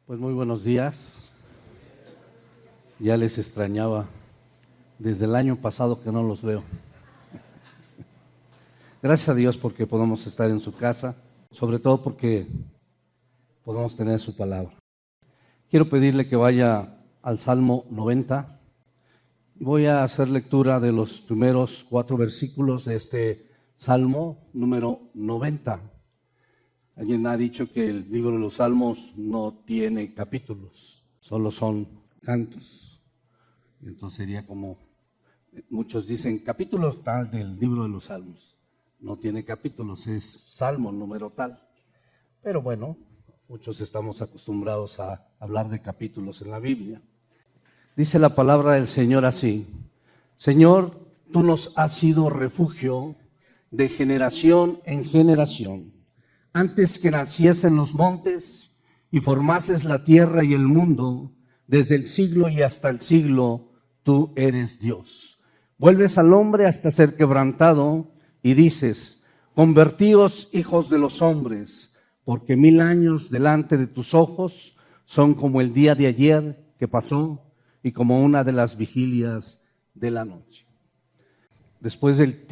Pues muy buenos días. Ya les extrañaba. Desde el año pasado que no los veo. Gracias a Dios porque podemos estar en su casa, sobre todo porque podemos tener su palabra. Quiero pedirle que vaya al Salmo 90 y voy a hacer lectura de los primeros 4 versículos de este Salmo número 90. Alguien ha dicho que el libro de los Salmos no tiene capítulos, solo son cantos. Entonces sería como, muchos dicen, capítulo tal del libro de los Salmos. No tiene capítulos, es Salmo número tal. Pero bueno, muchos estamos acostumbrados a hablar de capítulos en la Biblia. Dice la palabra del Señor así: Señor, tú nos has sido refugio de generación en generación. Antes que naciesen los montes y formases la tierra y el mundo, desde el siglo y hasta el siglo, tú eres Dios. Vuelves al hombre hasta ser quebrantado y dices: convertíos hijos de los hombres, porque 1000 años delante de tus ojos son como el día de ayer que pasó y como una de las vigilias de la noche. Después del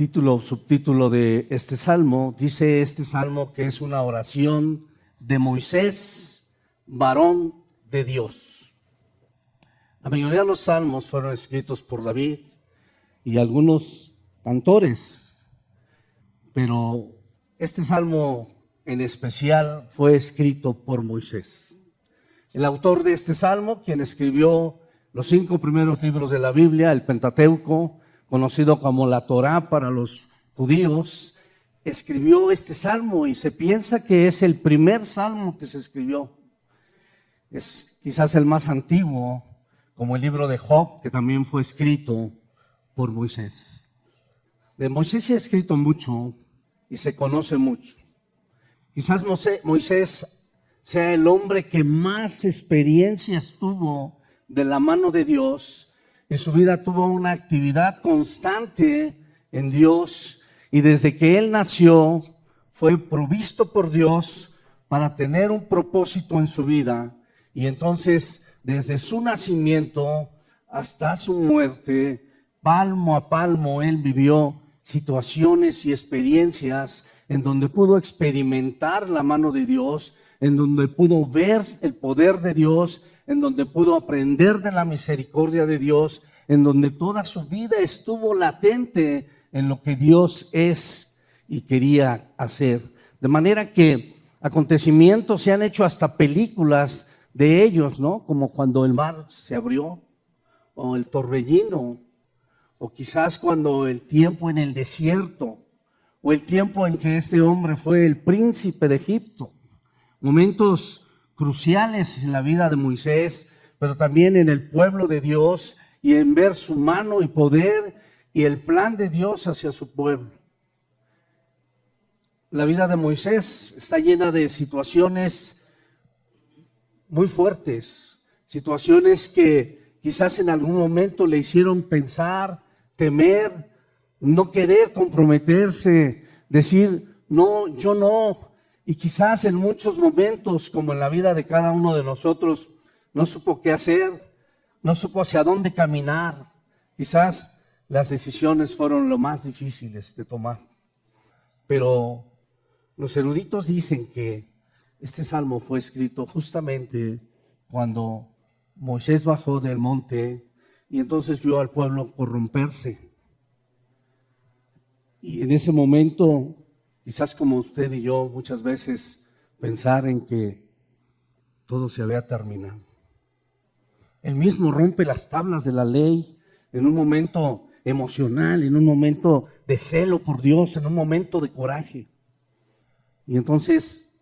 subtítulo de este salmo, dice este salmo que es una oración de Moisés, varón de Dios. La mayoría de los salmos fueron escritos por David y algunos cantores, pero este salmo en especial fue escrito por Moisés. El autor de este salmo, quien escribió los 5 primeros libros de la Biblia, el Pentateuco, conocido como la Torá para los judíos, escribió este salmo y se piensa que es el primer salmo que se escribió. Es quizás el más antiguo, como el libro de Job, que también fue escrito por Moisés. De Moisés se ha escrito mucho y se conoce mucho. Quizás Moisés sea el hombre que más experiencias tuvo de la mano de Dios. En su vida tuvo una actividad constante en Dios y desde que él nació fue provisto por Dios para tener un propósito en su vida. Y entonces, desde su nacimiento hasta su muerte, palmo a palmo, él vivió situaciones y experiencias en donde pudo experimentar la mano de Dios, en donde pudo ver el poder de Dios, en donde pudo aprender de la misericordia de Dios, en donde toda su vida estuvo latente en lo que Dios es y quería hacer. De manera que acontecimientos se han hecho hasta películas de ellos, ¿no? Como cuando el mar se abrió, o el torbellino, o quizás cuando el tiempo en el desierto, o el tiempo en que este hombre fue el príncipe de Egipto. Momentos cruciales en la vida de Moisés, pero también en el pueblo de Dios y en ver su mano y poder y el plan de Dios hacia su pueblo. La vida de Moisés está llena de situaciones muy fuertes, situaciones que quizás en algún momento le hicieron pensar, temer, no querer comprometerse, decir, no, yo no. Y quizás en muchos momentos, como en la vida de cada uno de nosotros, no supo qué hacer, no supo hacia dónde caminar. Quizás las decisiones fueron lo más difíciles de tomar. Pero los eruditos dicen que este salmo fue escrito justamente cuando Moisés bajó del monte y entonces vio al pueblo corromperse. Y en ese momento, quizás como usted y yo muchas veces, pensar en que todo se había terminado. Él mismo rompe las tablas de la ley en un momento emocional, en un momento de celo por Dios, en un momento de coraje. Y entonces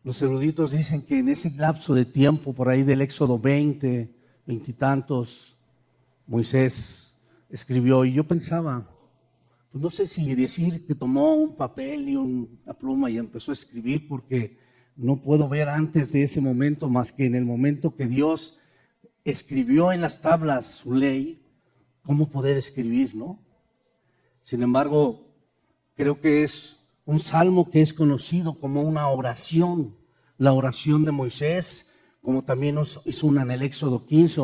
los eruditos dicen que en ese lapso de tiempo, por ahí del Éxodo 20 y tantos, Moisés escribió. Y yo pensaba, pues no sé si decir que tomó un papel y una pluma y empezó a escribir, porque no puedo ver antes de ese momento más que en el momento que Dios escribió en las tablas su ley, cómo poder escribir, ¿no? Sin embargo, creo que es un salmo que es conocido como una oración, la oración de Moisés, como también hizo una en el Éxodo 15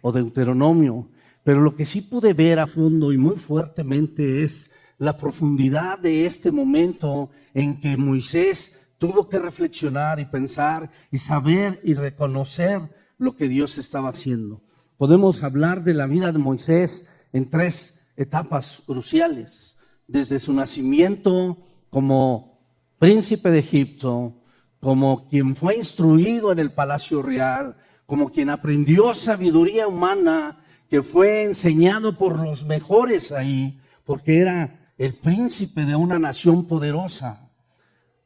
o Deuteronomio. Pero lo que sí pude ver a fondo y muy fuertemente es la profundidad de este momento en que Moisés tuvo que reflexionar y pensar y saber y reconocer lo que Dios estaba haciendo. Podemos hablar de la vida de Moisés en 3 etapas cruciales. Desde su nacimiento como príncipe de Egipto, como quien fue instruido en el palacio real, como quien aprendió sabiduría humana, que fue enseñado por los mejores ahí, porque era el príncipe de una nación poderosa,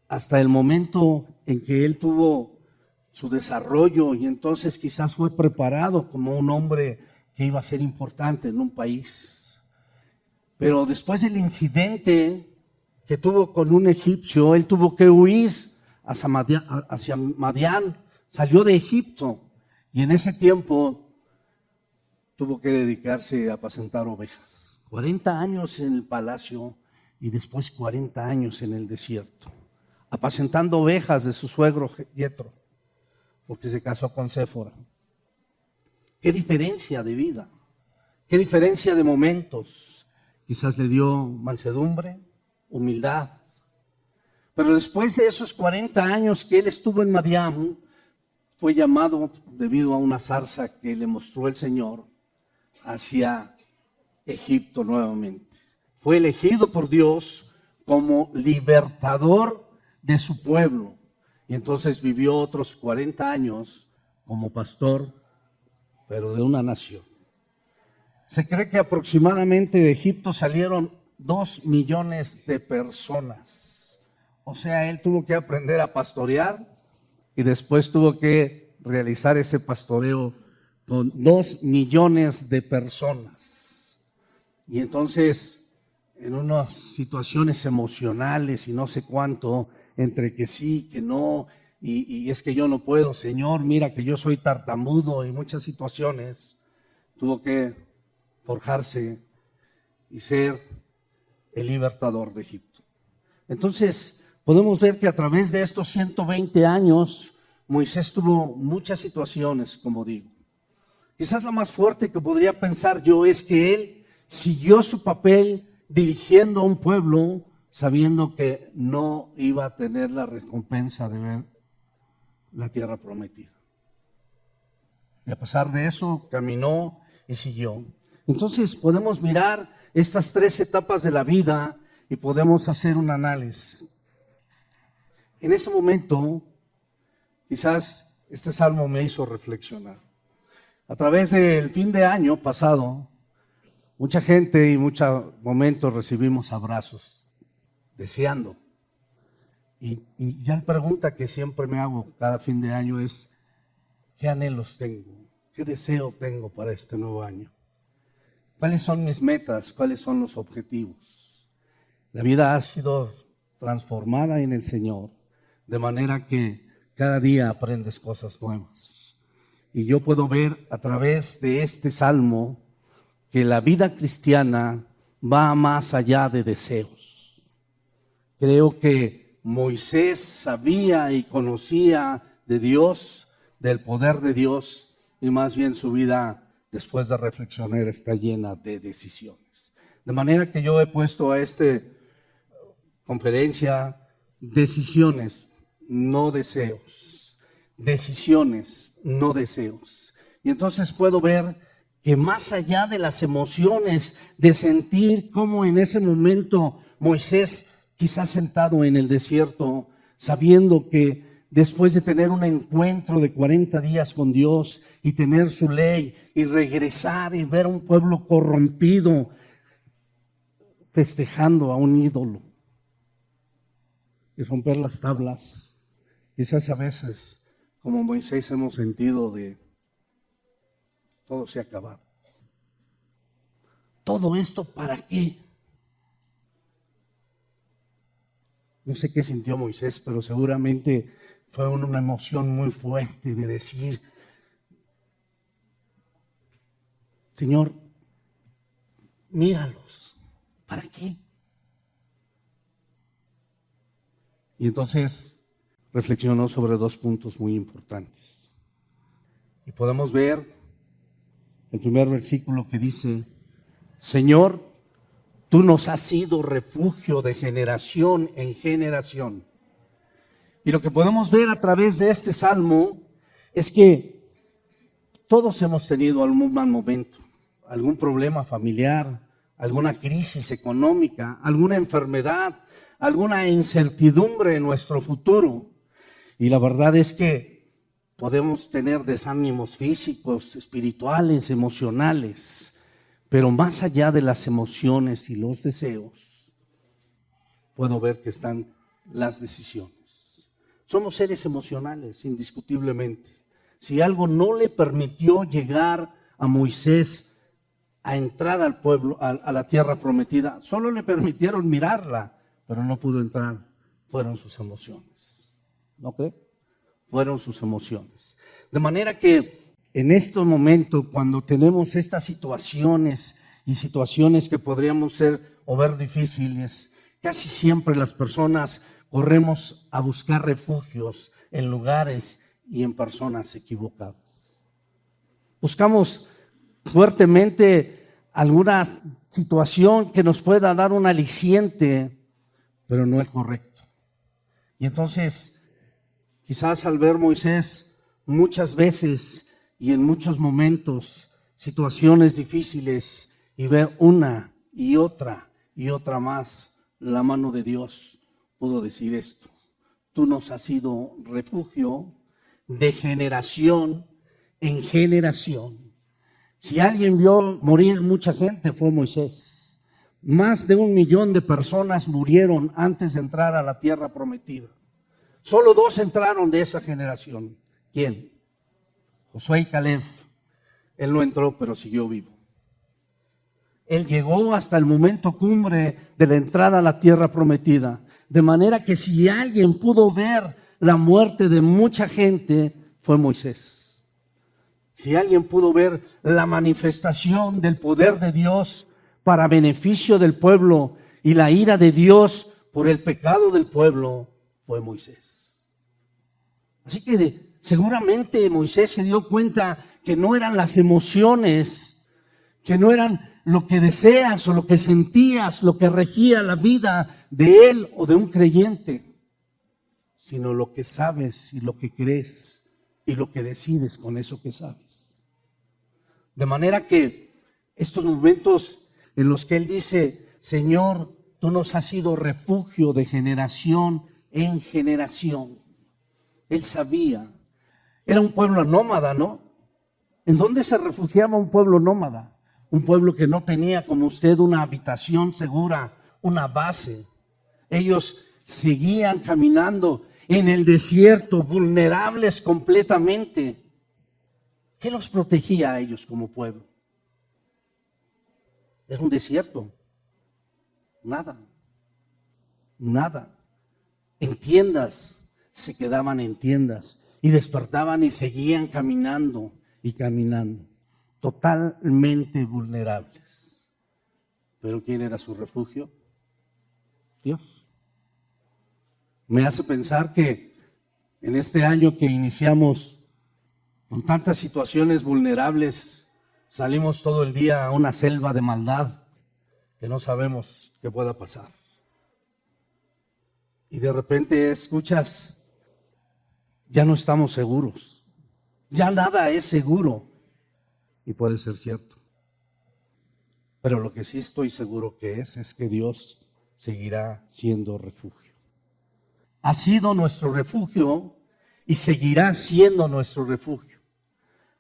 hasta el momento en que él tuvo su desarrollo y entonces quizás fue preparado como un hombre que iba a ser importante en un país. Pero después del incidente que tuvo con un egipcio, él tuvo que huir hacia Madián, salió de Egipto y en ese tiempo tuvo que dedicarse a apacentar ovejas. 40 años en el palacio y después 40 años en el desierto, apacentando ovejas de su suegro Yetro, porque se casó con Séfora. Qué diferencia de vida, qué diferencia de momentos. Quizás le dio mansedumbre, humildad. Pero después de esos 40 años que él estuvo en Madián, fue llamado debido a una zarza que le mostró el Señor hacia Egipto nuevamente. Fue elegido por Dios como libertador de su pueblo. Y entonces vivió otros 40 años como pastor, pero de una nación. Se cree que aproximadamente de Egipto salieron 2 millones de personas. O sea, él tuvo que aprender a pastorear y después tuvo que realizar ese pastoreo con 2 millones de personas. Y entonces, en unas situaciones emocionales y no sé cuánto, entre que sí, que no, y es que yo no puedo, Señor, mira que yo soy tartamudo, y muchas situaciones, tuvo que forjarse y ser el libertador de Egipto. Entonces, podemos ver que a través de estos 120 años, Moisés tuvo muchas situaciones, como digo. Quizás la más fuerte que podría pensar yo es que él siguió su papel dirigiendo a un pueblo sabiendo que no iba a tener la recompensa de ver la tierra prometida. Y a pesar de eso, caminó y siguió. Entonces podemos mirar estas 3 etapas de la vida y podemos hacer un análisis. En ese momento, quizás este salmo me hizo reflexionar. A través del fin de año pasado, mucha gente y muchos momentos recibimos abrazos, deseando. Y ya la pregunta que siempre me hago cada fin de año es, ¿qué anhelos tengo? ¿Qué deseo tengo para este nuevo año? ¿Cuáles son mis metas? ¿Cuáles son los objetivos? La vida ha sido transformada en el Señor, de manera que cada día aprendes cosas nuevas. Y yo puedo ver a través de este salmo que la vida cristiana va más allá de deseos. Creo que Moisés sabía y conocía de Dios, del poder de Dios, y más bien su vida, después de reflexionar, está llena de decisiones. De manera que yo he puesto a esta conferencia decisiones, no deseos. Decisiones, no deseos. Y entonces puedo ver que más allá de las emociones, de sentir cómo en ese momento Moisés, quizás sentado en el desierto, sabiendo que después de tener un encuentro de 40 días con Dios y tener su ley y regresar y ver a un pueblo corrompido festejando a un ídolo y romper las tablas, quizás a veces como Moisés hemos sentido de todo se ha acabado. ¿Todo esto para qué? No sé qué sintió Moisés, pero seguramente fue una emoción muy fuerte de decir, Señor, míralos, ¿para qué? Y entonces reflexionó sobre 2 puntos muy importantes. Y podemos ver el primer versículo que dice: Señor, tú nos has sido refugio de generación en generación. Y lo que podemos ver a través de este salmo es que todos hemos tenido algún mal momento, algún problema familiar, alguna crisis económica, alguna enfermedad, alguna incertidumbre en nuestro futuro. Y la verdad es que podemos tener desánimos físicos, espirituales, emocionales, pero más allá de las emociones y los deseos, puedo ver que están las decisiones. Somos seres emocionales, indiscutiblemente. Si algo no le permitió llegar a Moisés a entrar al pueblo, a la tierra prometida, solo le permitieron mirarla, pero no pudo entrar. Fueron sus emociones. ¿No cree? Fueron sus emociones. De manera que en estos momentos, cuando tenemos estas situaciones y situaciones que podríamos ser o ver difíciles, casi siempre las personas corremos a buscar refugios en lugares y en personas equivocadas. Buscamos fuertemente alguna situación que nos pueda dar un aliciente, pero no es correcto. Y entonces, quizás al ver Moisés muchas veces y en muchos momentos situaciones difíciles y ver una y otra más la mano de Dios, pudo decir esto: tú nos has sido refugio de generación en generación. Si alguien vio morir mucha gente, fue Moisés. Más de 1 millón de personas murieron antes de entrar a la tierra prometida. Solo 2 entraron de esa generación. ¿Quién? Josué y Caleb. Él no entró, pero siguió vivo. Él llegó hasta el momento cumbre de la entrada a la tierra prometida. De manera que si alguien pudo ver la muerte de mucha gente, fue Moisés. Si alguien pudo ver la manifestación del poder de Dios para beneficio del pueblo y la ira de Dios por el pecado del pueblo, fue Moisés. Así que seguramente Moisés se dio cuenta que no eran las emociones, que no eran lo que deseas o lo que sentías, lo que regía la vida de él o de un creyente, sino lo que sabes y lo que crees y lo que decides con eso que sabes. De manera que estos momentos en los que él dice: Señor, tú nos has sido refugio de generación en generación. Él sabía, era un pueblo nómada, ¿no? ¿En dónde se refugiaba un pueblo nómada? Un pueblo que no tenía como usted una habitación segura, una base. Ellos seguían caminando en el desierto, vulnerables completamente. ¿Qué los protegía a ellos como pueblo? Era un desierto. Nada. Nada. En tiendas, se quedaban en tiendas y despertaban y seguían caminando y caminando. Totalmente vulnerables. ¿Pero quién era su refugio? Dios. Me hace pensar que en este año que iniciamos con tantas situaciones vulnerables, salimos todo el día a una selva de maldad que no sabemos qué pueda pasar. Y de repente escuchas: ya no estamos seguros, ya nada es seguro. Y puede ser cierto. Pero lo que sí estoy seguro que es que Dios seguirá siendo refugio. Ha sido nuestro refugio y seguirá siendo nuestro refugio.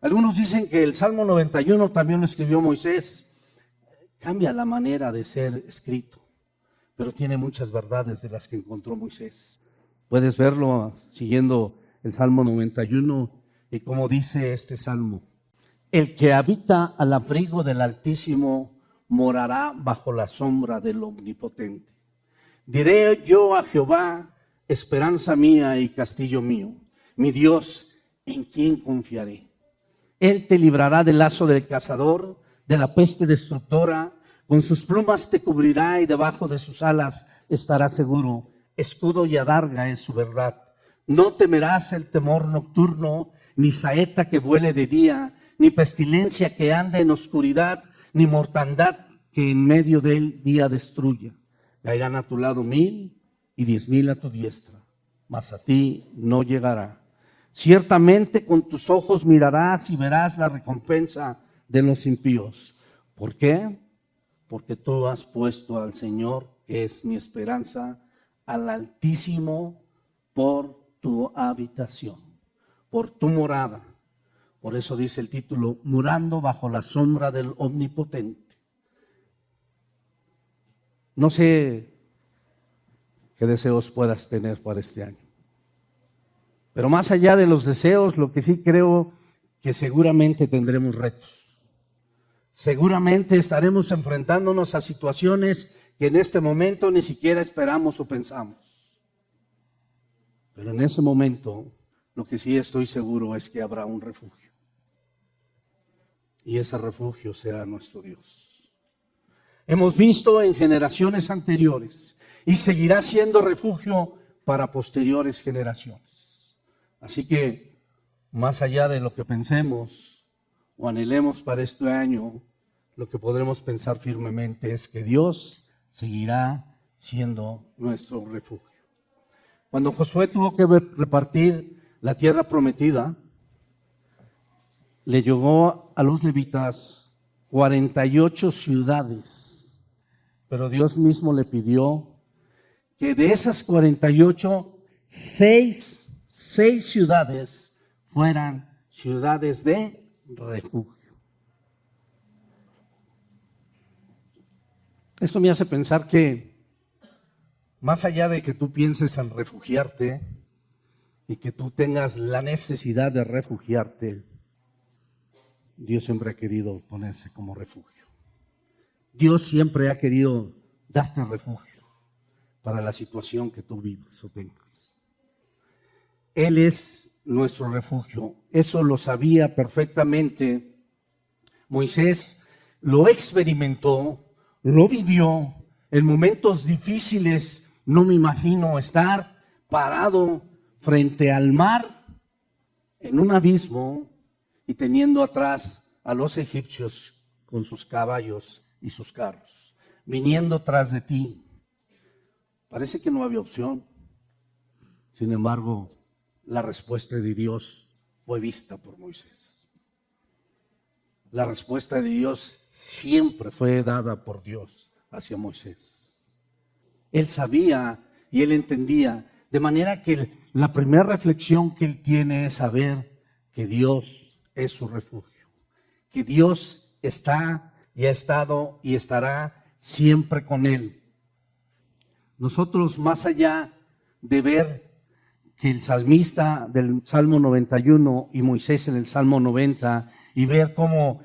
Algunos dicen que el Salmo 91 también lo escribió Moisés. Cambia la manera de ser escrito, pero tiene muchas verdades de las que encontró Moisés. Puedes verlo siguiendo el Salmo 91 y como dice este Salmo: el que habita al abrigo del Altísimo morará bajo la sombra del Omnipotente. Diré yo a Jehová, esperanza mía y castillo mío, mi Dios, ¿en quién confiaré? Él te librará del lazo del cazador, de la peste destructora. Con sus plumas te cubrirá y debajo de sus alas estarás seguro. Escudo y adarga es su verdad. No temerás el temor nocturno, ni saeta que vuele de día, ni pestilencia que ande en oscuridad, ni mortandad que en medio del día destruya. Caerán a tu lado 1000 y 10,000 a tu diestra, mas a ti no llegará. Ciertamente con tus ojos mirarás y verás la recompensa de los impíos. ¿Por qué? Porque tú has puesto al Señor, que es mi esperanza, al Altísimo por tu habitación, por tu morada. Por eso dice el título, morando bajo la sombra del Omnipotente. No sé qué deseos puedas tener para este año. Pero más allá de los deseos, lo que sí creo que seguramente tendremos retos. Seguramente estaremos enfrentándonos a situaciones que en este momento ni siquiera esperamos o pensamos. Pero en ese momento, lo que sí estoy seguro es que habrá un refugio. Y ese refugio será nuestro Dios. Hemos visto en generaciones anteriores y seguirá siendo refugio para posteriores generaciones. Así que, más allá de lo que pensemos o anhelemos para este año, lo que podremos pensar firmemente es que Dios seguirá siendo nuestro refugio. Cuando Josué tuvo que repartir la tierra prometida, le llegó a los levitas 48 ciudades, pero Dios mismo le pidió que de esas 48, 6 ciudades fueran ciudades de refugio. Esto me hace pensar que más allá de que tú pienses en refugiarte y que tú tengas la necesidad de refugiarte, Dios siempre ha querido ponerse como refugio. Dios siempre ha querido darte refugio para la situación que tú vivas o tengas. Él es nuestro refugio. Eso lo sabía perfectamente Moisés, lo experimentó, lo vivió. En momentos difíciles no me imagino estar parado frente al mar en un abismo y teniendo atrás a los egipcios con sus caballos y sus carros, viniendo tras de ti. Parece que no había opción. Sin embargo, la respuesta de Dios fue vista por Moisés. La respuesta de Dios siempre fue dada por Dios hacia Moisés. Él sabía y él entendía, de manera que la primera reflexión que él tiene es saber que Dios es su refugio, que Dios está y ha estado y estará siempre con él. Nosotros, más allá de ver que el salmista del Salmo 91 y Moisés en el Salmo 90 y ver cómo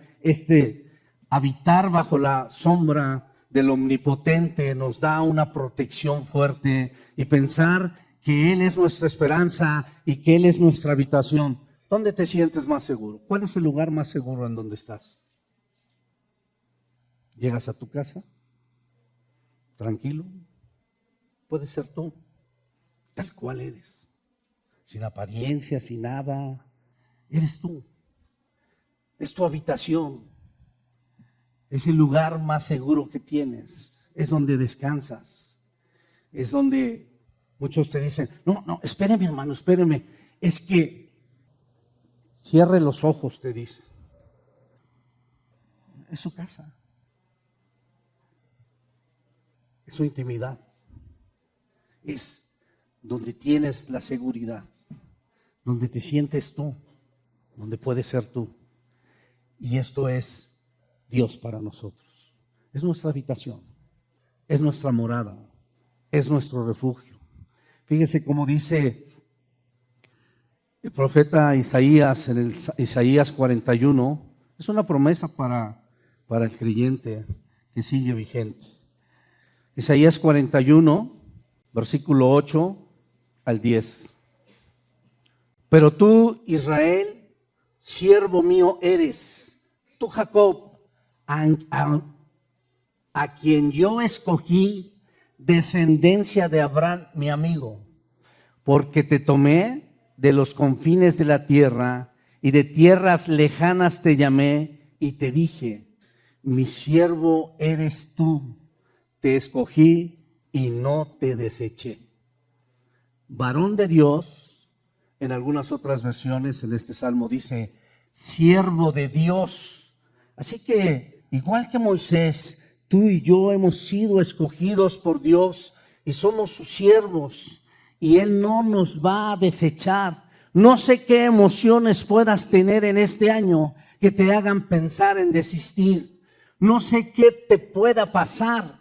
habitar bajo la sombra del Omnipotente nos da una protección fuerte y pensar que Él es nuestra esperanza y que Él es nuestra habitación. ¿Dónde te sientes más seguro? ¿Cuál es el lugar más seguro en donde estás? ¿Llegas a tu casa? ¿Tranquilo? Puedes ser tú, tal cual eres. Sin apariencia, sin nada, eres tú. Es tu habitación. Es el lugar más seguro que tienes. Es donde descansas. Es donde muchos te dicen, no, espéreme hermano, espéreme. Es que cierre los ojos, te dicen. Es su casa. Es su intimidad. Es donde tienes la seguridad. Donde te sientes tú, donde puedes ser tú. Y esto es Dios para nosotros. Es nuestra habitación, es nuestra morada, es nuestro refugio. Fíjese cómo dice el profeta Isaías en el Isaías 41, es una promesa para el creyente que sigue vigente. Isaías 41, versículo 8 al 10. Pero tú, Israel, siervo mío eres, tú Jacob, a quien yo escogí, descendencia de Abraham, mi amigo, porque te tomé de los confines de la tierra y de tierras lejanas te llamé y te dije, mi siervo eres tú, te escogí y no te deseché. Varón de Dios, en algunas otras versiones en este salmo dice, siervo de Dios. Así que, igual que Moisés, tú y yo hemos sido escogidos por Dios y somos sus siervos y Él no nos va a desechar. No sé qué emociones puedas tener en este año que te hagan pensar en desistir. No sé qué te pueda pasar,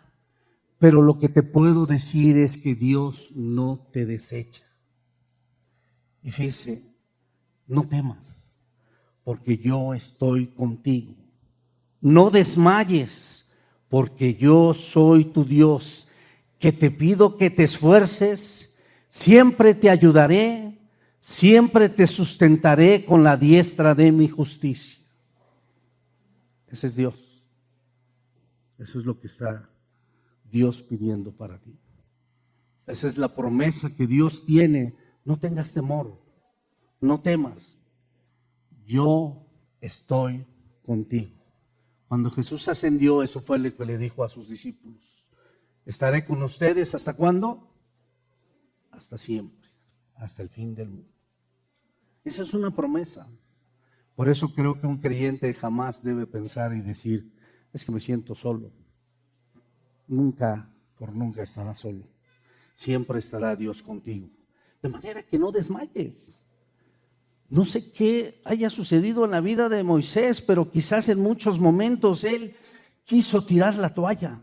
pero lo que te puedo decir es que Dios no te desecha. Y fíjese, no temas, porque yo estoy contigo. No desmayes, porque yo soy tu Dios, que te pido que te esfuerces, siempre te ayudaré, siempre te sustentaré con la diestra de mi justicia. Ese es Dios. Eso es lo que está Dios pidiendo para ti. Esa es la promesa que Dios tiene. No tengas temor, no temas. Yo estoy contigo. Cuando Jesús ascendió, eso fue lo que le dijo a sus discípulos. Estaré con ustedes, ¿hasta cuándo? Hasta siempre, hasta el fin del mundo. Esa es una promesa. Por eso creo que un creyente jamás debe pensar y decir, es que me siento solo. Nunca, por nunca estará solo. Siempre estará Dios contigo. De manera que no desmayes. No sé qué haya sucedido en la vida de Moisés, pero quizás en muchos momentos él quiso tirar la toalla.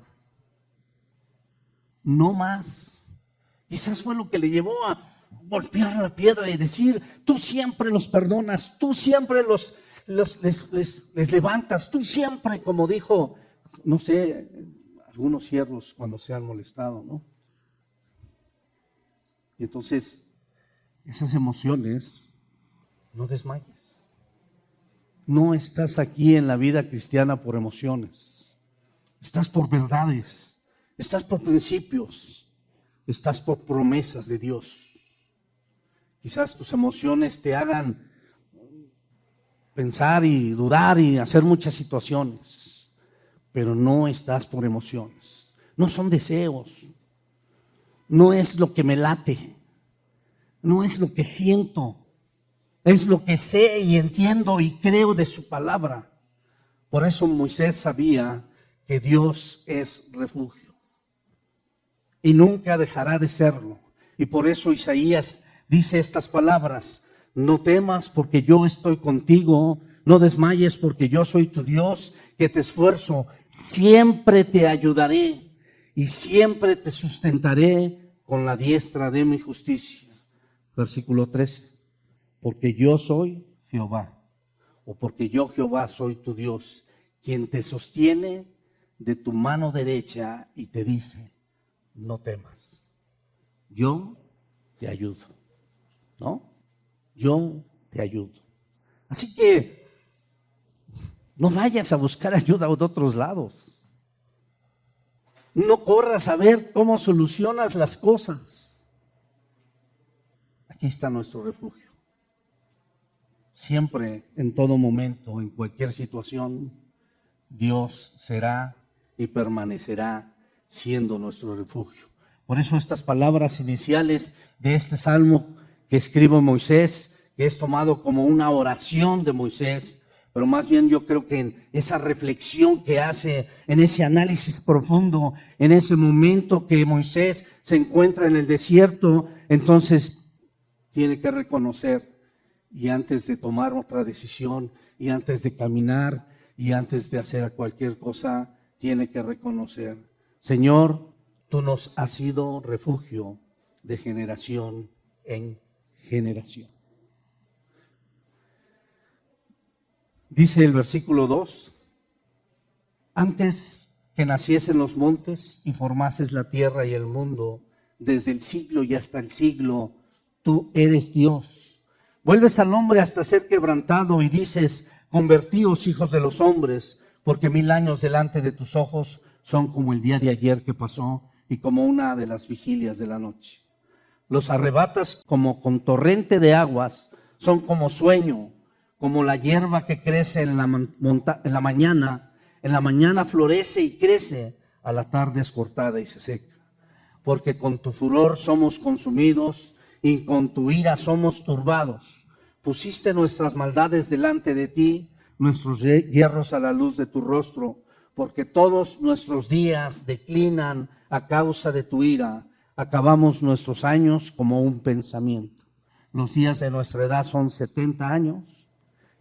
No más. Quizás fue lo que le llevó a golpear la piedra y decir, tú siempre los perdonas, tú siempre les levantas, tú siempre, como dijo, no sé, algunos siervos cuando se han molestado, ¿no? Y entonces, esas emociones, no desmayes. No estás aquí en la vida cristiana por emociones. Estás por verdades, estás por principios, estás por promesas de Dios. Quizás tus emociones te hagan pensar y dudar y hacer muchas situaciones, pero no estás por emociones. No son deseos, no es lo que me late, no es lo que siento, es lo que sé y entiendo y creo de su palabra. Por eso Moisés sabía que Dios es refugio y nunca dejará de serlo. Y por eso Isaías dice estas palabras, no temas porque yo estoy contigo, no desmayes porque yo soy tu Dios, que te esfuerzo, siempre te ayudaré y siempre te sustentaré con la diestra de mi justicia. Versículo 13, porque yo soy Jehová, o porque yo Jehová soy tu Dios, quien te sostiene de tu mano derecha y te dice, no temas, yo te ayudo, ¿no? Yo te ayudo. Así que no vayas a buscar ayuda de otros lados. No corras a ver cómo solucionas las cosas. Aquí está nuestro refugio. Siempre, en todo momento, en cualquier situación, Dios será y permanecerá siendo nuestro refugio. Por eso estas palabras iniciales de este salmo que escribe Moisés, que es tomado como una oración de Moisés, pero más bien yo creo que en esa reflexión que hace, en ese análisis profundo, en ese momento que Moisés se encuentra en el desierto, entonces tiene que reconocer, y antes de tomar otra decisión, y antes de caminar, y antes de hacer cualquier cosa, tiene que reconocer, Señor, tú nos has sido refugio de generación en generación. Dice el versículo 2, antes que naciesen los montes y formases la tierra y el mundo, desde el siglo y hasta el siglo, tú eres Dios. Vuelves al hombre hasta ser quebrantado y dices, convertíos hijos de los hombres, porque 1000 años delante de tus ojos son como el día de ayer que pasó y como una de las vigilias de la noche. Los arrebatas como con torrente de aguas, son como sueño, como la hierba que crece en la mañana florece y crece, a la tarde es cortada y se seca. Porque con tu furor somos consumidos y con tu ira somos turbados. Pusiste nuestras maldades delante de ti, nuestros hierros a la luz de tu rostro, porque todos nuestros días declinan a causa de tu ira. Acabamos nuestros años como un pensamiento. Los días de nuestra edad son 70 años,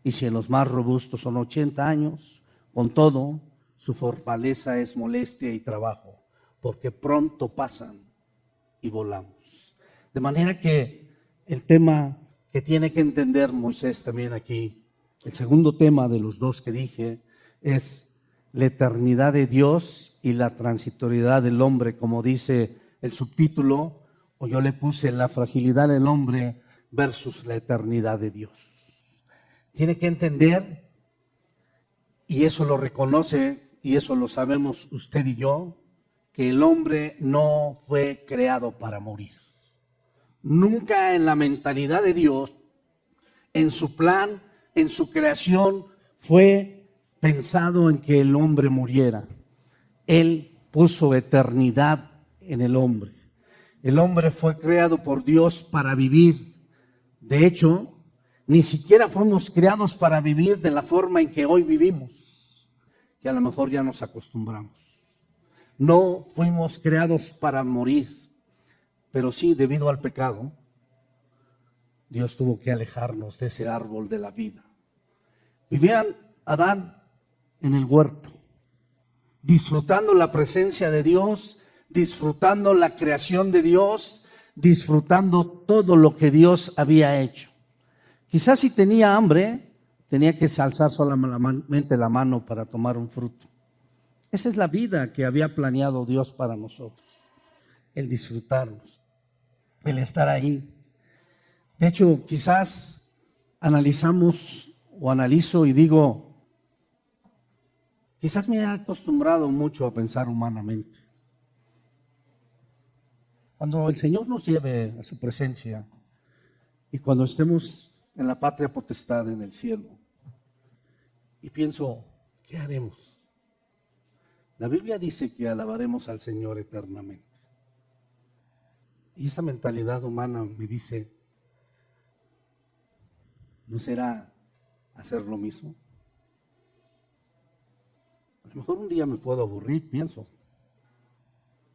y si en los más robustos son 80 años, con todo, su fortaleza es molestia y trabajo, porque pronto pasan y volamos. De manera que el tema que tiene que entender Moisés también aquí, el segundo tema de los dos que dije, es la eternidad de Dios y la transitoriedad del hombre, como dice el subtítulo, o yo le puse la fragilidad del hombre versus la eternidad de Dios. Tiene que entender, y eso lo reconoce, y eso lo sabemos usted y yo, que el hombre no fue creado para morir. Nunca en la mentalidad de Dios, en su plan, en su creación, fue pensado en que el hombre muriera. Él puso eternidad en el hombre. El hombre fue creado por Dios para vivir. De hecho, ni siquiera fuimos creados para vivir de la forma en que hoy vivimos, que a lo mejor ya nos acostumbramos. No fuimos creados para morir, pero sí, debido al pecado, Dios tuvo que alejarnos de ese árbol de la vida. Vivían Adán en el huerto, disfrutando la presencia de Dios, disfrutando la creación de Dios, disfrutando todo lo que Dios había hecho. Quizás si tenía hambre, tenía que alzar solamente la mano para tomar un fruto. Esa es la vida que había planeado Dios para nosotros, el disfrutarnos, el estar ahí. De hecho, quizás analizo y digo, quizás me he acostumbrado mucho a pensar humanamente. Cuando el Señor nos lleve a su presencia y cuando estemos en la patria potestad en el cielo, y pienso, ¿qué haremos? La Biblia dice que alabaremos al Señor eternamente. Y esa mentalidad humana me dice, ¿no será hacer lo mismo? A lo mejor un día me puedo aburrir, pienso,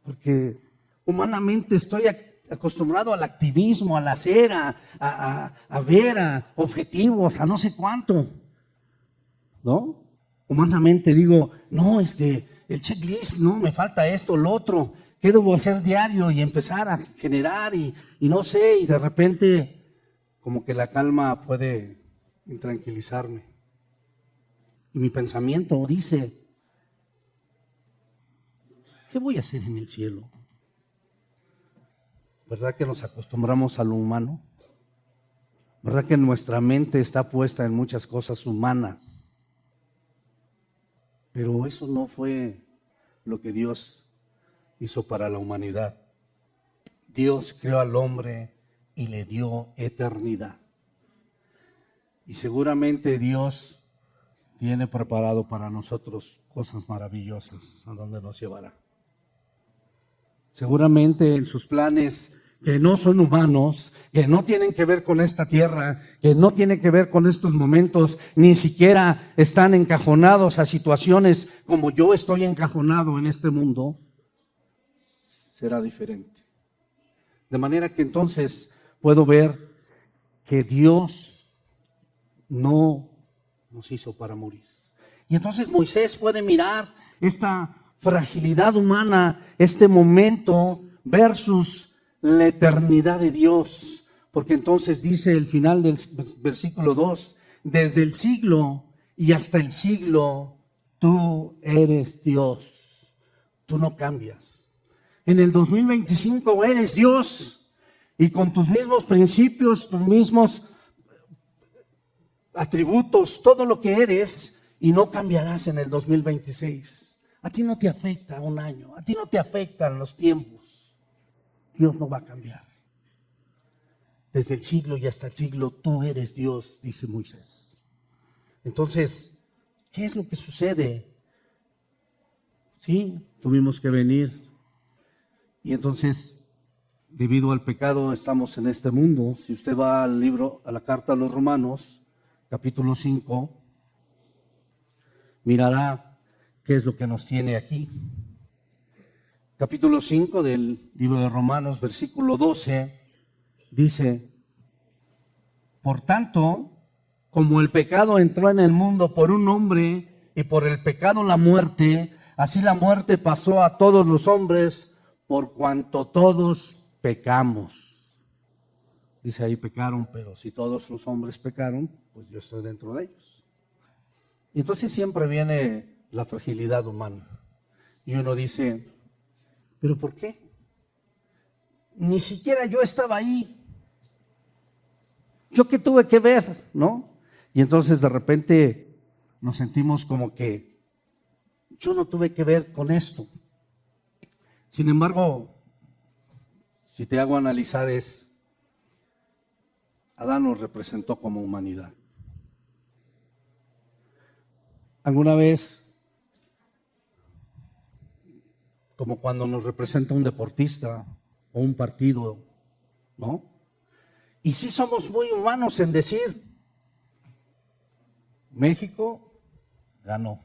porque humanamente estoy acostumbrado al activismo, al hacer, a ver, a objetivos, a no sé cuánto, ¿no? Humanamente digo, no, el checklist, no, me falta esto, lo otro, ¿qué debo hacer diario? Y empezar a generar y no sé, y de repente como que la calma puede intranquilizarme. Y mi pensamiento dice, ¿qué voy a hacer en el cielo? ¿Verdad que nos acostumbramos a lo humano? ¿Verdad que nuestra mente está puesta en muchas cosas humanas? Pero eso no fue lo que Dios hizo para la humanidad. Dios creó al hombre y le dio eternidad. Y seguramente Dios tiene preparado para nosotros cosas maravillosas a donde nos llevará. Seguramente en sus planes que no son humanos, que no tienen que ver con esta tierra, que no tienen que ver con estos momentos, ni siquiera están encajonados a situaciones como yo estoy encajonado en este mundo, será diferente. De manera que entonces puedo ver que Dios no nos hizo para morir. Y entonces Moisés puede mirar esta fragilidad humana, este momento versus la eternidad de Dios, porque entonces dice el final del versículo 2, desde el siglo y hasta el siglo, tú eres Dios, tú no cambias. En el 2025 eres Dios y con tus mismos principios, tus mismos atributos, todo lo que eres, y no cambiarás en el 2026. A ti no te afecta un año, a ti no te afectan los tiempos. Dios no va a cambiar. Desde el siglo y hasta el siglo tú eres Dios, dice Moisés. Entonces, ¿qué es lo que sucede? Sí, tuvimos que venir. Y entonces, debido al pecado, estamos en este mundo. Si usted va al libro, a la carta a los Romanos, capítulo 5, mirará qué es lo que nos tiene aquí. Capítulo 5 del libro de Romanos, versículo 12, dice: por tanto, como el pecado entró en el mundo por un hombre y por el pecado la muerte, así la muerte pasó a todos los hombres por cuanto todos pecamos. Dice ahí pecaron, pero si todos los hombres pecaron, pues yo estoy dentro de ellos. Y entonces siempre viene la fragilidad humana. Y uno dice, ¿pero por qué? Ni siquiera yo estaba ahí. ¿Yo qué tuve que ver? ¿No? Y entonces de repente nos sentimos como que yo no tuve que ver con esto. Sin embargo, si te hago analizar Adán nos representó como humanidad. ¿Alguna vez, como cuando nos representa un deportista o un partido, ¿no? Y sí somos muy humanos en decir, México ganó.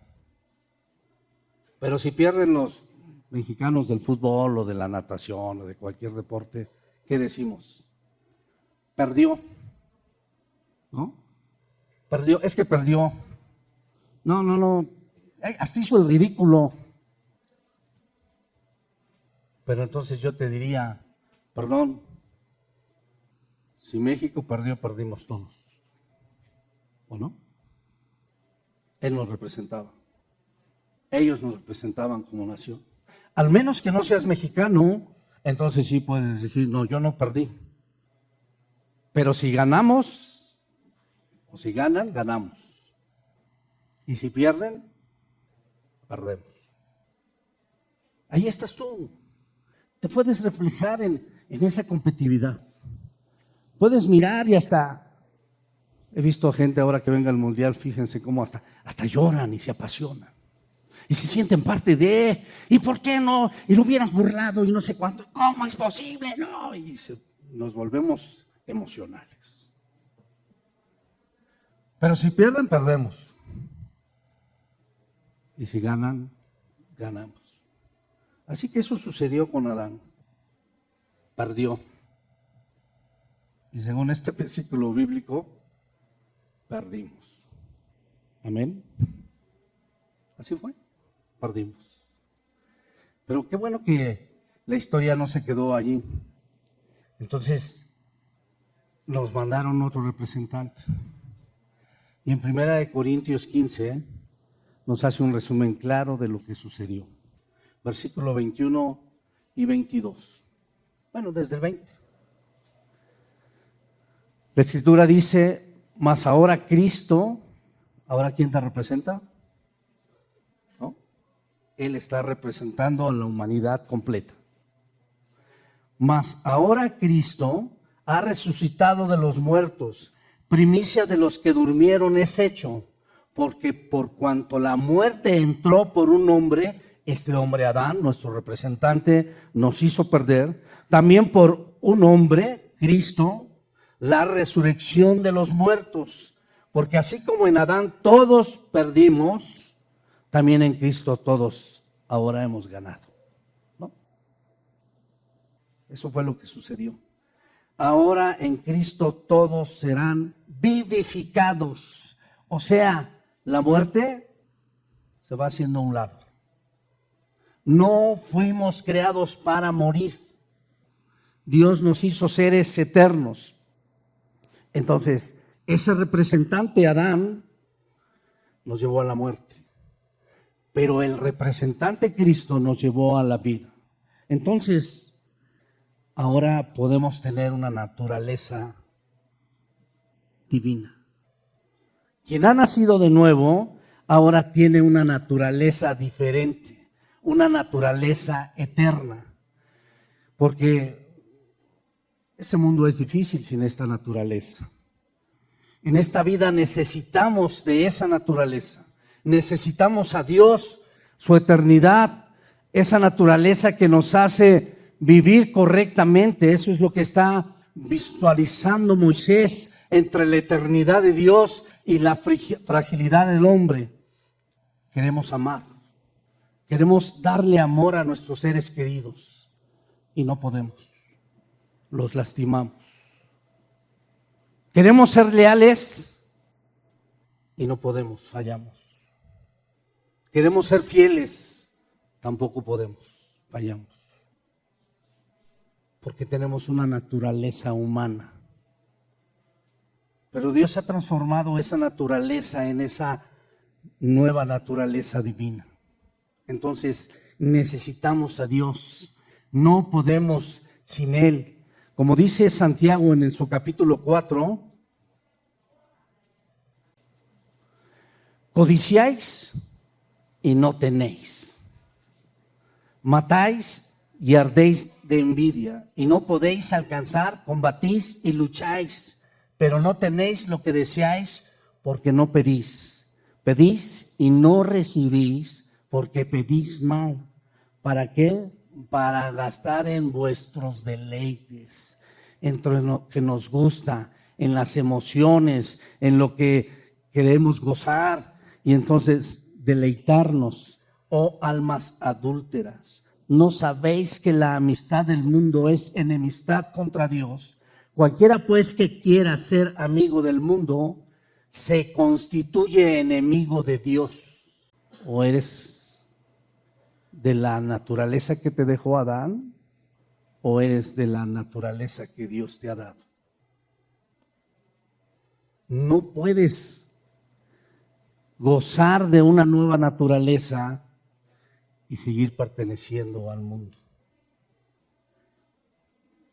Pero si pierden los mexicanos del fútbol o de la natación o de cualquier deporte, ¿qué decimos? Perdió, ¿no? Perdió, es que perdió. No, hasta hizo el ridículo. Pero entonces yo te diría, perdón, si México perdió, perdimos todos. ¿O no? Él nos representaba. Ellos nos representaban como nación. Al menos que no seas mexicano, entonces sí puedes decir, no, yo no perdí. Pero si ganamos, o si ganan, ganamos. Y si pierden, perdemos. Ahí estás tú. Te puedes reflejar en esa competitividad. Puedes mirar y hasta, he visto gente ahora que venga al mundial, fíjense cómo hasta lloran y se apasionan. Y se sienten parte de, ¿y por qué no? Y lo hubieras burlado y no sé cuánto, ¿cómo es posible? No, y nos volvemos emocionales. Pero si pierden, perdemos. Y si ganan, ganamos. Así que eso sucedió con Adán. Perdió. Y según este versículo bíblico, perdimos. Amén. Así fue. Perdimos. Pero qué bueno que la historia no se quedó allí. Entonces, nos mandaron otro representante. Y en 1 Corintios 15 nos hace un resumen claro de lo que sucedió. Versículo 21 y 22. Bueno, desde el 20. La Escritura dice, mas ahora Cristo, ¿ahora quién te representa? ¿No? Él está representando a la humanidad completa. Mas ahora Cristo ha resucitado de los muertos, primicia de los que durmieron es hecho, porque por cuanto la muerte entró por un hombre, este hombre Adán, nuestro representante, nos hizo perder, también por un hombre, Cristo, la resurrección de los muertos, porque así como en Adán todos perdimos, también en Cristo todos ahora hemos ganado, ¿no? Eso fue lo que sucedió. Ahora en Cristo todos serán vivificados, o sea, la muerte se va haciendo a un lado. No fuimos creados para morir. Dios nos hizo seres eternos. Entonces, ese representante Adán nos llevó a la muerte, pero el representante Cristo nos llevó a la vida. Entonces, ahora podemos tener una naturaleza divina. Quien ha nacido de nuevo, ahora tiene una naturaleza diferente, una naturaleza eterna, porque este mundo es difícil sin esta naturaleza. En esta vida necesitamos de esa naturaleza. Necesitamos a Dios, su eternidad, esa naturaleza que nos hace vivir correctamente. Eso es lo que está visualizando Moisés entre la eternidad de Dios y la fragilidad del hombre. Queremos amar. Queremos darle amor a nuestros seres queridos y no podemos. Los lastimamos. Queremos ser leales y no podemos, fallamos. Queremos ser fieles, tampoco podemos, fallamos. Porque tenemos una naturaleza humana. Pero Dios ha transformado esa naturaleza en esa nueva naturaleza divina. Entonces necesitamos a Dios. No podemos sin Él. Como dice Santiago en su capítulo 4, codiciáis y no tenéis. Matáis y ardéis de envidia y no podéis alcanzar, combatís y lucháis, pero no tenéis lo que deseáis porque no pedís. Pedís y no recibís porque pedís mal. ¿Para qué? Para gastar en vuestros deleites, entre lo que nos gusta, en las emociones, en lo que queremos gozar y entonces deleitarnos. Oh almas adúlteras, ¿no sabéis que la amistad del mundo es enemistad contra Dios? Cualquiera pues que quiera ser amigo del mundo se constituye enemigo de Dios. ¿O eres de la naturaleza que te dejó Adán o eres de la naturaleza que Dios te ha dado? No puedes gozar de una nueva naturaleza y seguir perteneciendo al mundo.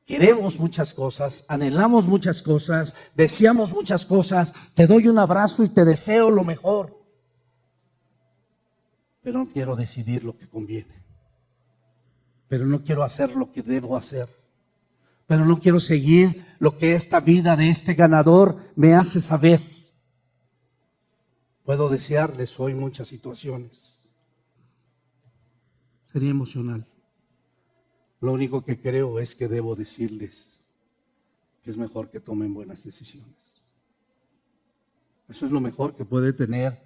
Queremos muchas cosas, anhelamos muchas cosas, deseamos muchas cosas, te doy un abrazo y te deseo lo mejor. Pero no quiero decidir lo que conviene. Pero no quiero hacer lo que debo hacer. Pero no quiero seguir lo que esta vida de este ganador me hace saber. Puedo desearles hoy muchas situaciones. Sería emocional. Lo único que creo es que debo decirles que es mejor que tomen buenas decisiones. Eso es lo mejor que puede tener.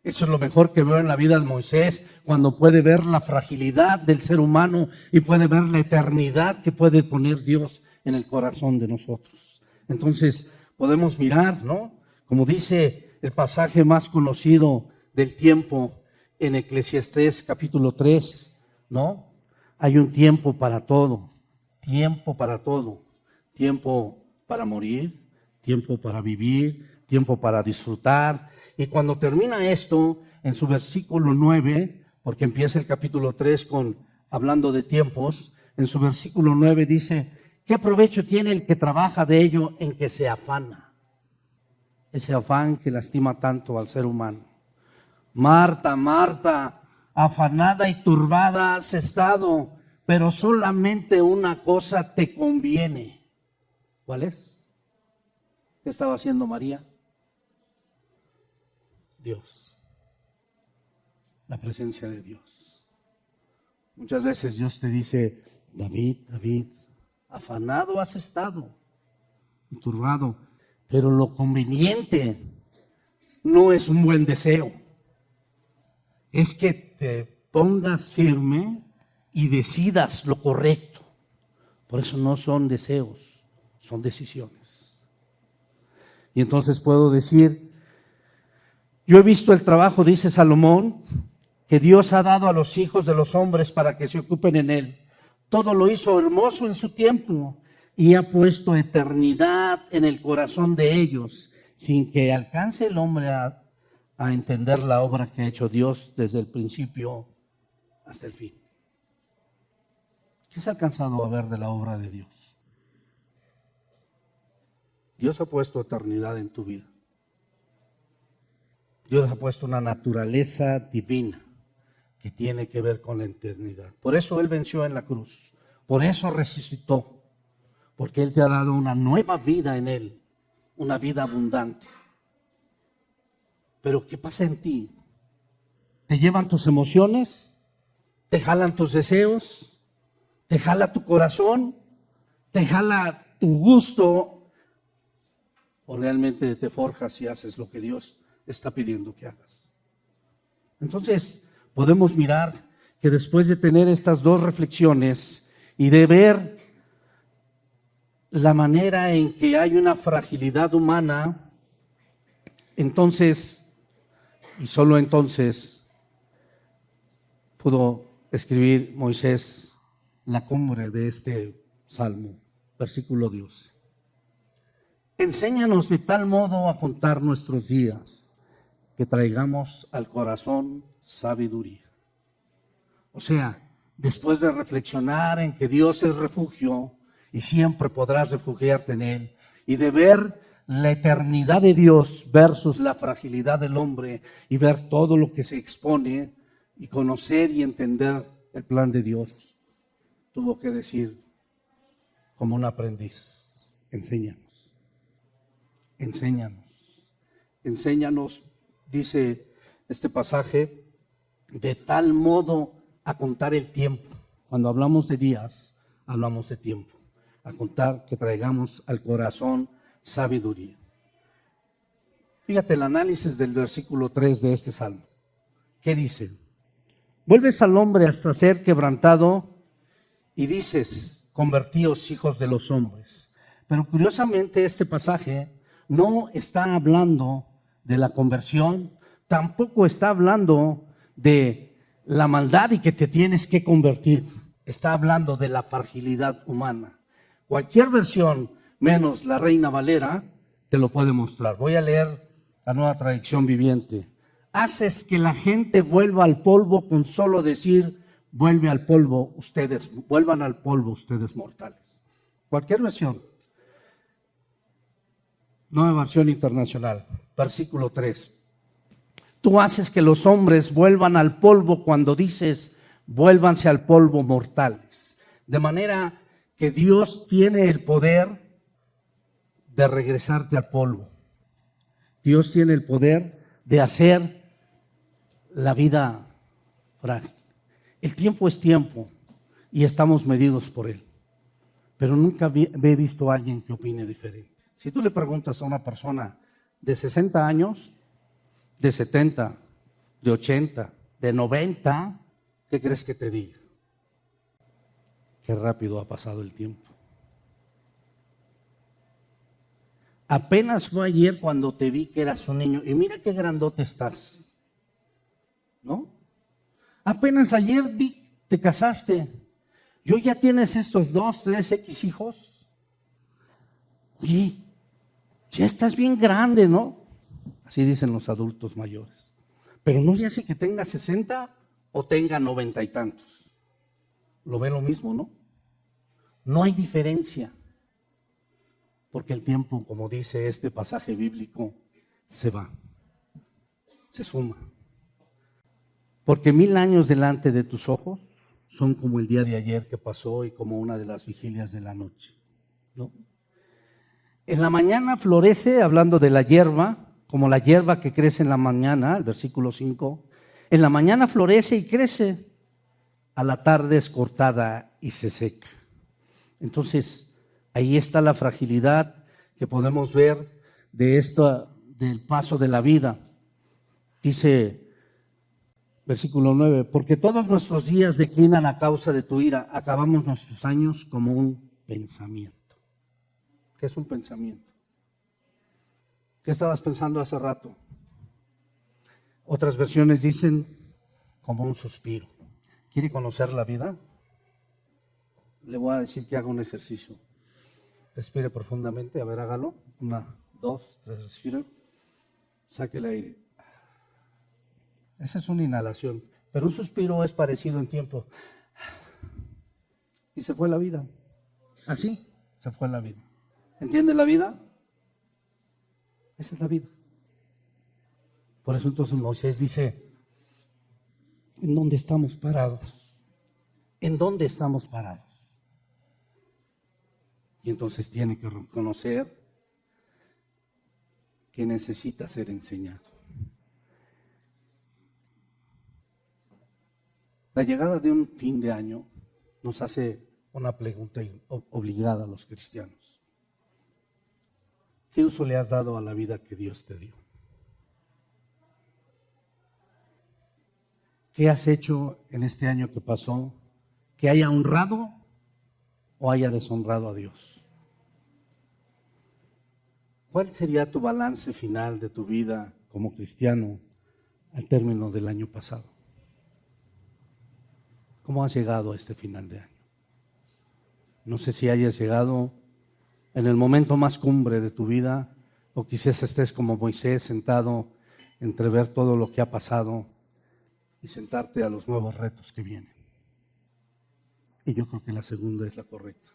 Eso es lo mejor que veo en la vida de Moisés, cuando puede ver la fragilidad del ser humano y puede ver la eternidad que puede poner Dios en el corazón de nosotros. Entonces podemos mirar, ¿no? Como dice el pasaje más conocido del tiempo en Eclesiastés capítulo 3, ¿no? Hay un tiempo para todo, tiempo para todo, tiempo para morir, tiempo para vivir, tiempo para disfrutar. Y cuando termina esto, en su versículo 9, porque empieza el capítulo 3 hablando de tiempos, en su versículo 9 dice, ¿qué provecho tiene el que trabaja de ello en que se afana? Ese afán que lastima tanto al ser humano. Marta, Marta, afanada y turbada has estado, pero solamente una cosa te conviene. ¿Cuál es? ¿Qué estaba haciendo María? Dios, la presencia de Dios. Muchas veces Dios te dice, David, David, afanado has estado, y turbado, pero lo conveniente no es un buen deseo, es que te pongas firme y decidas lo correcto. Por eso no son deseos, son decisiones. Y entonces puedo decir, yo he visto el trabajo, dice Salomón, que Dios ha dado a los hijos de los hombres para que se ocupen en él. Todo lo hizo hermoso en su tiempo y ha puesto eternidad en el corazón de ellos, sin que alcance el hombre a entender la obra que ha hecho Dios desde el principio hasta el fin. ¿Qué has alcanzado a ver de la obra de Dios? Dios ha puesto eternidad en tu vida. Dios ha puesto una naturaleza divina que tiene que ver con la eternidad. Por eso Él venció en la cruz. Por eso resucitó. Porque Él te ha dado una nueva vida en Él. Una vida abundante. Pero ¿qué pasa en ti? ¿Te llevan tus emociones? ¿Te jalan tus deseos? ¿Te jala tu corazón? ¿Te jala tu gusto? ¿O realmente te forjas y haces lo que Dios está pidiendo que hagas? Entonces, podemos mirar que después de tener estas dos reflexiones y de ver la manera en que hay una fragilidad humana, entonces, y solo entonces, pudo escribir Moisés la cumbre de este salmo, versículo 12. Enséñanos de tal modo a contar nuestros días, que traigamos al corazón sabiduría. O sea, después de reflexionar en que Dios es refugio y siempre podrás refugiarte en Él, y de ver la eternidad de Dios versus la fragilidad del hombre y ver todo lo que se expone y conocer y entender el plan de Dios, tuvo que decir como un aprendiz: enséñanos, enséñanos, enséñanos, dice este pasaje, de tal modo a contar el tiempo. Cuando hablamos de días, hablamos de tiempo. A contar, que traigamos al corazón sabiduría. Fíjate el análisis del versículo 3 de este salmo. ¿Qué dice? Vuelves al hombre hasta ser quebrantado y dices: convertíos hijos de los hombres. Pero curiosamente este pasaje no está hablando de la conversión, tampoco está hablando de la maldad y que te tienes que convertir. Está hablando de la fragilidad humana. Cualquier versión, menos la Reina Valera, te lo puede mostrar. Voy a leer la Nueva Traducción Viviente. Haces que la gente vuelva al polvo con solo decir: vuelvan al polvo ustedes mortales. Cualquier versión. Nueva Versión Internacional, versículo 3. Tú haces que los hombres vuelvan al polvo cuando dices: vuélvanse al polvo mortales. De manera que Dios tiene el poder de regresarte al polvo. Dios tiene el poder de hacer la vida frágil. El tiempo es tiempo y estamos medidos por él. Pero nunca he visto a alguien que opine diferente. Si tú le preguntas a una persona de 60 años, de 70, de 80, de 90, ¿qué crees que te diga? Qué rápido ha pasado el tiempo. Apenas fue ayer cuando te vi que eras un niño y mira qué grandote estás, ¿no? Apenas ayer vi, te casaste y hoy ya tienes estos 2, 3 X hijos y ya estás bien grande, ¿no? Así dicen los adultos mayores. Pero no ya sé que tenga 60 o tenga 90 y tantos. Lo ve lo mismo, ¿no? No hay diferencia. Porque el tiempo, como dice este pasaje bíblico, se va, se suma. Porque 1000 años delante de tus ojos son como el día de ayer que pasó y como una de las vigilias de la noche, ¿no? En la mañana florece, hablando de la hierba, como la hierba que crece en la mañana, el versículo 5. En la mañana florece y crece, a la tarde es cortada y se seca. Entonces, ahí está la fragilidad que podemos ver de esto, del paso de la vida. Dice, versículo 9, porque todos nuestros días declinan a causa de tu ira, acabamos nuestros años como un pensamiento. ¿Qué es un pensamiento? ¿Qué estabas pensando hace rato? Otras versiones dicen como un suspiro. ¿Quiere conocer la vida? Le voy a decir que haga un ejercicio. Respire profundamente, a ver, hágalo. 1, 2, 3, respire. Saque el aire. Esa es una inhalación, pero un suspiro es parecido en tiempo. Y se fue la vida. Así se fue la vida. ¿Entiende la vida? Esa es la vida. Por eso entonces Moisés dice, ¿en dónde estamos parados? ¿En dónde estamos parados? Y entonces tiene que reconocer que necesita ser enseñado. La llegada de un fin de año nos hace una pregunta obligada a los cristianos. ¿Qué uso le has dado a la vida que Dios te dio? ¿Qué has hecho en este año que pasó que haya honrado o haya deshonrado a Dios? ¿Cuál sería tu balance final de tu vida como cristiano al término del año pasado? ¿Cómo has llegado a este final de año? No sé si hayas llegado en el momento más cumbre de tu vida o quizás estés como Moisés sentado entre ver todo lo que ha pasado y sentarte a los nuevos retos que vienen. Y yo creo que la segunda es la correcta.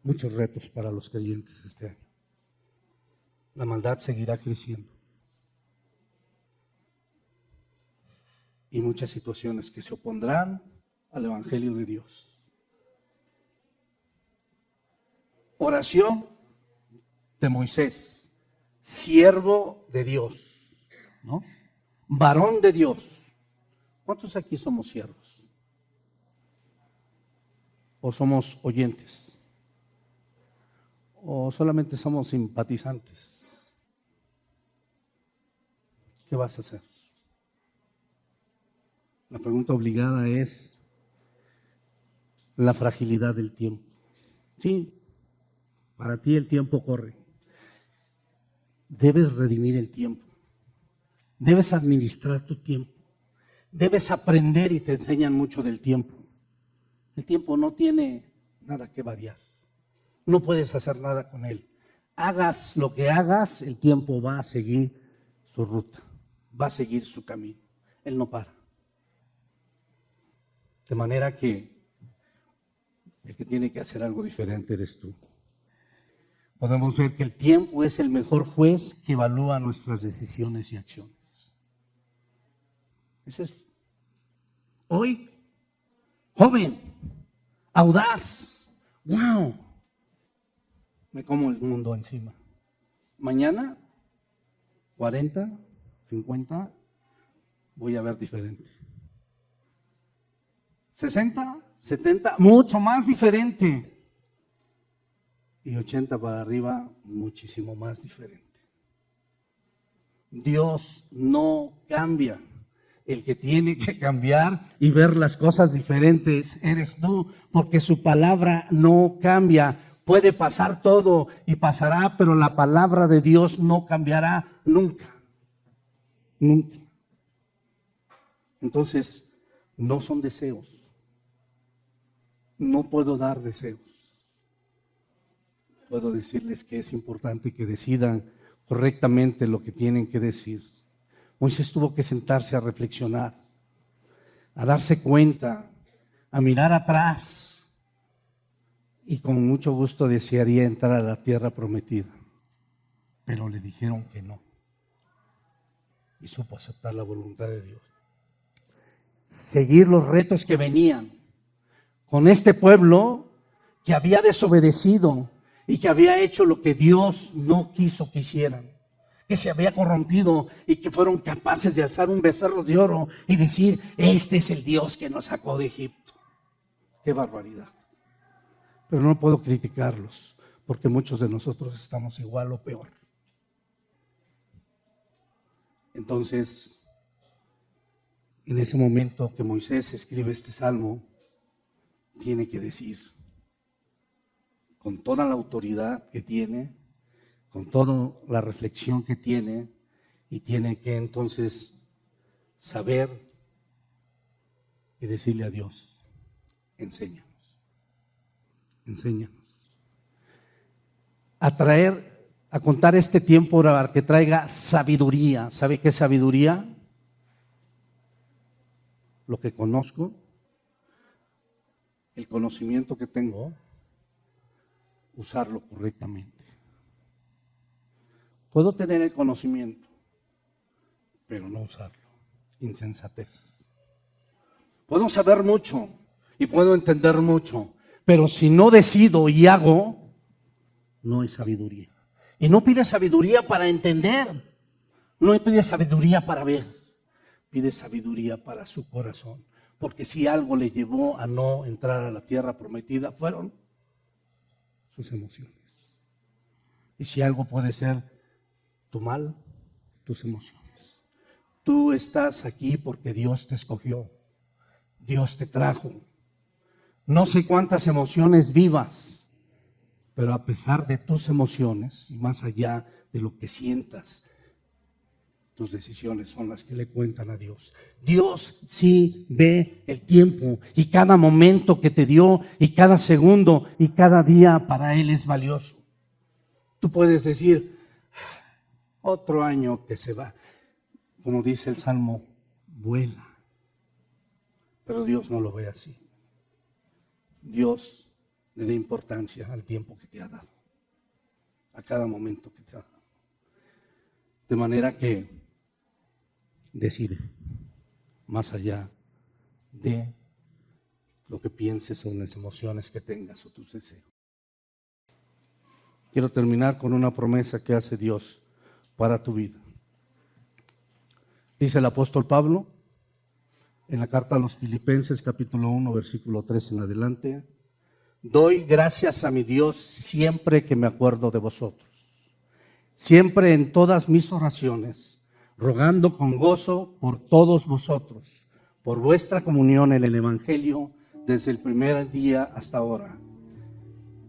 Muchos retos para los creyentes este año. La maldad seguirá creciendo. Y muchas situaciones que se opondrán al Evangelio de Dios. Oración de Moisés, siervo de Dios, ¿no? Varón de Dios. ¿Cuántos aquí somos siervos? ¿O somos oyentes? ¿O solamente somos simpatizantes? ¿Qué vas a hacer? La pregunta obligada es la fragilidad del tiempo. Sí, para ti el tiempo corre. Debes redimir el tiempo. Debes administrar tu tiempo. Debes aprender y te enseñan mucho del tiempo. El tiempo no tiene nada que variar. No puedes hacer nada con él. Hagas lo que hagas, el tiempo va a seguir su ruta. Va a seguir su camino. Él no para. De manera que el que tiene que hacer algo diferente eres tú. Podemos ver que el tiempo es el mejor juez que evalúa nuestras decisiones y acciones. Eso es. Hoy, joven, audaz, wow, me como el mundo encima. Mañana, 40, 50, voy a ver diferente. 60, 70, mucho más diferente. Y 80 para arriba, muchísimo más diferente. Dios no cambia. El que tiene que cambiar y ver las cosas diferentes eres tú, porque su palabra no cambia. Puede pasar todo y pasará, pero la palabra de Dios no cambiará nunca. Nunca. Entonces, no son deseos. No puedo dar deseos. Puedo decirles que es importante que decidan correctamente lo que tienen que decir. Moisés tuvo que sentarse a reflexionar, a darse cuenta, a mirar atrás y con mucho gusto desearía entrar a la tierra prometida. Pero le dijeron que no y supo aceptar la voluntad de Dios. Seguir los retos que venían con este pueblo que había desobedecido y que había hecho lo que Dios no quiso que hicieran, que se había corrompido y que fueron capaces de alzar un becerro de oro y decir, este es el Dios que nos sacó de Egipto. ¡Qué barbaridad! Pero no puedo criticarlos, porque muchos de nosotros estamos igual o peor. Entonces, en ese momento que Moisés escribe este salmo, tiene que decir, con toda la autoridad que tiene, con toda la reflexión que tiene, y tiene que entonces saber y decirle a Dios, enséñanos, enséñanos. A contar este tiempo para que traiga sabiduría. ¿Sabe qué es sabiduría? Lo que conozco, el conocimiento que tengo, usarlo correctamente. Puedo tener el conocimiento, pero no usarlo. Insensatez. Puedo saber mucho y puedo entender mucho, pero si no decido y hago, no hay sabiduría. Y no pide sabiduría para entender, no pide sabiduría para ver, pide sabiduría para su corazón. Porque si algo le llevó a no entrar a la tierra prometida, fueron sus emociones. Y si algo puede ser tu mal, tus emociones. Tú estás aquí porque Dios te escogió. Dios te trajo. No sé cuántas emociones vivas, pero a pesar de tus emociones y más allá de lo que sientas, tus decisiones son las que le cuentan a Dios. Dios sí ve el tiempo y cada momento que te dio y cada segundo y cada día para Él es valioso. Tú puedes decir, otro año que se va. Como dice el Salmo, vuela. Pero Dios no lo ve así. Dios le da importancia al tiempo que te ha dado. A cada momento que te ha dado. De manera que decide, más allá de lo que pienses o las emociones que tengas o tus deseos. Quiero terminar con una promesa que hace Dios para tu vida. Dice el apóstol Pablo en la carta a los Filipenses, capítulo 1, versículo 3 en adelante: doy gracias a mi Dios siempre que me acuerdo de vosotros, siempre en todas mis oraciones, rogando con gozo por todos vosotros, por vuestra comunión en el Evangelio desde el primer día hasta ahora.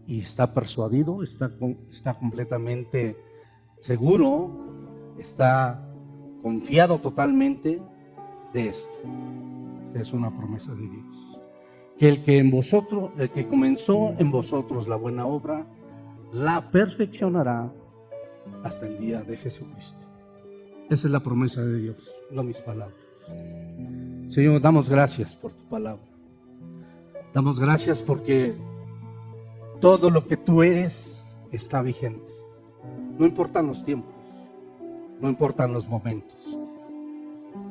Y está persuadido, está completamente seguro, está confiado totalmente de esto. Es una promesa de Dios. Que el que comenzó en vosotros la buena obra, la perfeccionará hasta el día de Jesucristo. Esa es la promesa de Dios, no mis palabras. Señor, damos gracias por tu palabra. Damos gracias porque todo lo que tú eres está vigente. No importan los tiempos, no importan los momentos.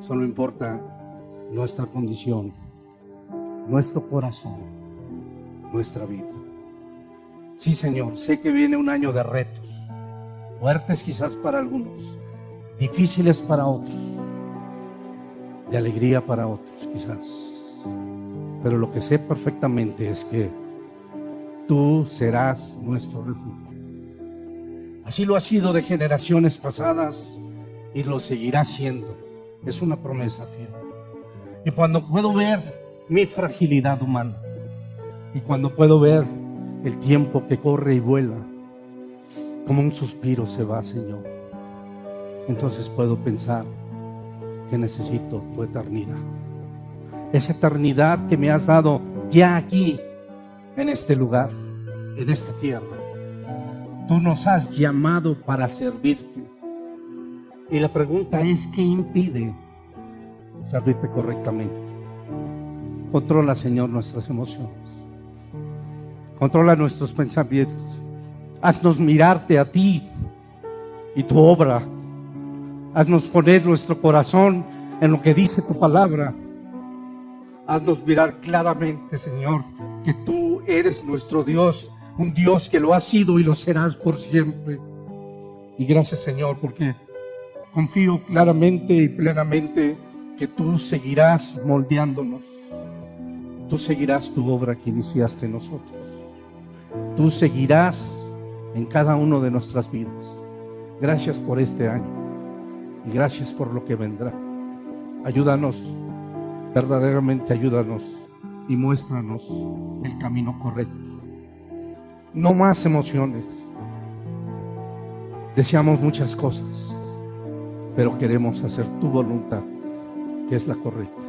Solo importa nuestra condición, nuestro corazón, nuestra vida. Sí, Señor, sé que viene un año de retos, fuertes quizás para algunos, difíciles para otros, de alegría para otros quizás. Pero lo que sé perfectamente es que tú serás nuestro refugio. Así lo has sido de generaciones pasadas y lo seguirás siendo. Es una promesa fiel. Y cuando puedo ver mi fragilidad humana y cuando puedo ver el tiempo que corre y vuela, como un suspiro se va, Señor, entonces puedo pensar que necesito tu eternidad. Esa eternidad que me has dado ya aquí, en este lugar, en esta tierra. Tú nos has llamado para servirte. Y la pregunta es, ¿qué impide servirte correctamente? Controla, Señor, nuestras emociones. Controla nuestros pensamientos. Haznos mirarte a ti y tu obra. Haznos poner nuestro corazón en lo que dice tu palabra. Haznos mirar claramente, Señor, que tú eres nuestro Dios, un Dios que lo has sido y lo serás por siempre. Y gracias, Señor, porque confío claramente y plenamente que tú seguirás moldeándonos. Tú seguirás tu obra que iniciaste en nosotros. Tú seguirás en cada uno de nuestras vidas. Gracias por este año y gracias por lo que vendrá. Ayúdanos, verdaderamente ayúdanos y muéstranos el camino correcto. No más emociones. Deseamos muchas cosas, pero queremos hacer tu voluntad, que es la correcta.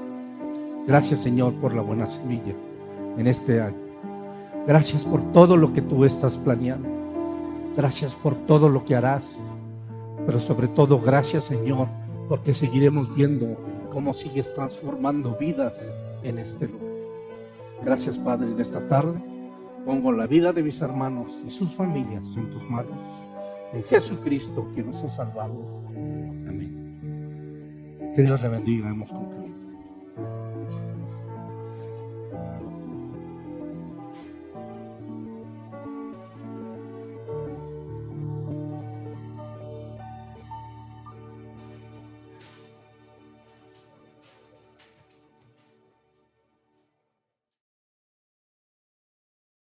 Gracias, Señor, por la buena semilla en este año. Gracias por todo lo que tú estás planeando. Gracias por todo lo que harás. Pero sobre todo, gracias, Señor, porque seguiremos viendo cómo sigues transformando vidas en este lugar. Gracias, Padre, en esta tarde pongo la vida de mis hermanos y sus familias en tus manos. En Jesucristo, que nos ha salvado. Amén. Que Dios le bendiga. Hemos concluido.